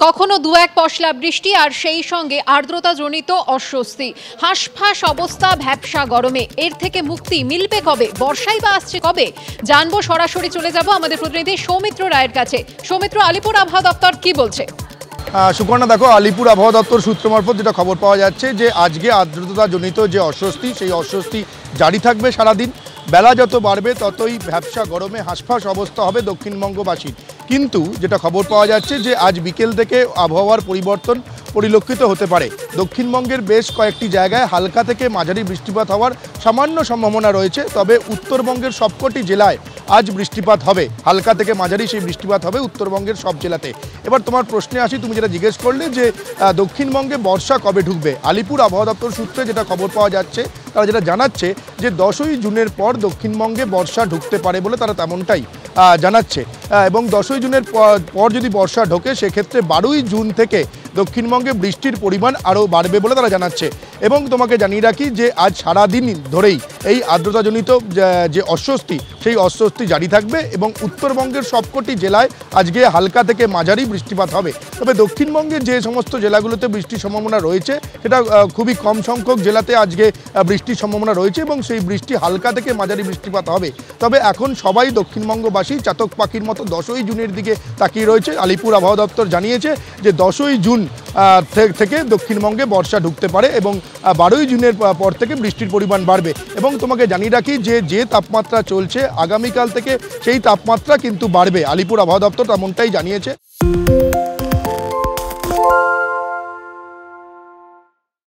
কখনো দু এক পশলা বৃষ্টি আর সেই সঙ্গে আর্দ্রতাজনিত অস্বস্তি, হাঁসফাঁস অবস্থা, ভ্যাপসা গরমে। এর থেকে মুক্তি মিলবে কবে? বর্ষাই বা আসছে কবে? জানবো, সরাসরি চলে যাব আমাদের প্রতিনিধি সৌমিত্র রায়ের কাছে। সৌমিত্র, আলিপুর আবহাওয়া দপ্তর কি বলছে? সুকর্ণা, দেখো, আলিপুর আবহাওয়া দপ্তর সূত্র মারফত যেটা খবর পাওয়া যাচ্ছে যে আজকে আর্দ্রতাজনিত যে অস্বস্তি, সেই অস্বস্তি জারি থাকবে সারাদিন। বেলা যত বাড়বে ততই ভ্যাপসা গরমে হাঁসফাঁস অবস্থা হবে দক্ষিণবঙ্গবাসীর। কিন্তু যেটা খবর পাওয়া যাচ্ছে যে আজ বিকেল থেকে আবহাওয়ার পরিবর্তন পরিলক্ষিত হতে পারে। দক্ষিণবঙ্গের বেশ কয়েকটি জায়গায় হালকা থেকে মাঝারি বৃষ্টিপাত হওয়ার সামান্য সম্ভাবনা রয়েছে। তবে উত্তরবঙ্গের সবকটি জেলায় আজ বৃষ্টিপাত হবে, হালকা থেকে মাঝারি সেই বৃষ্টিপাত হবে উত্তরবঙ্গের সব জেলাতে। এবার তোমার প্রশ্নে আসি, তুমি যেটা জিজ্ঞেস করলে যে দক্ষিণবঙ্গে বর্ষা কবে ঢুকবে। আলিপুর আবহাওয়া দপ্তর সূত্রে যেটা খবর পাওয়া যাচ্ছে, তারা যেটা জানাচ্ছে যে 10ই জুনের পর দক্ষিণবঙ্গে বর্ষা ঢুকতে পারে বলে তারা তেমনটাই জানাচ্ছে। এবং 10ই জুনের পর যদি বর্ষা ঢোকে, সেক্ষেত্রে 12ই জুন থেকে দক্ষিণবঙ্গে বৃষ্টির পরিমাণ আরও বাড়বে বলে তারা জানাচ্ছে। এবং তোমাকে জানিয়ে রাখি যে আজ সারাদিন ধরেই এই আর্দ্রতাজনিত যে অস্বস্তি, সেই অস্বস্তি জারি থাকবে এবং উত্তরবঙ্গের সবকটি জেলায় আজকে হালকা থেকে মাঝারি বৃষ্টিপাত হবে। তবে দক্ষিণবঙ্গের যে সমস্ত জেলাগুলোতে বৃষ্টির সম্ভাবনা রয়েছে, সেটা খুবই কম সংখ্যক জেলাতে আজকে বৃষ্টির সম্ভাবনা রয়েছে এবং সেই বৃষ্টি হালকা থেকে মাঝারি বৃষ্টিপাত হবে। তবে এখন সবাই দক্ষিণবঙ্গবাসী চাতক পাখির মতো 10ই জুনের দিকে তাকিয়ে রয়েছে। আলিপুর আবহাওয়া দপ্তর জানিয়েছে যে 10ই জুন থেকে দক্ষিণবঙ্গে বর্ষা ঢুকতে পারে এবং 12ই জুনের পর থেকে বৃষ্টির পরিমাণ বাড়বে। এবং তোমাকে জানিয়ে রাখি যে তাপমাত্রা চলছে, আগামীকাল থেকে সেই তাপমাত্রা কিন্তু বাড়বে। আলিপুর আবহাওয়া দপ্তর তেমনটাই জানিয়েছে।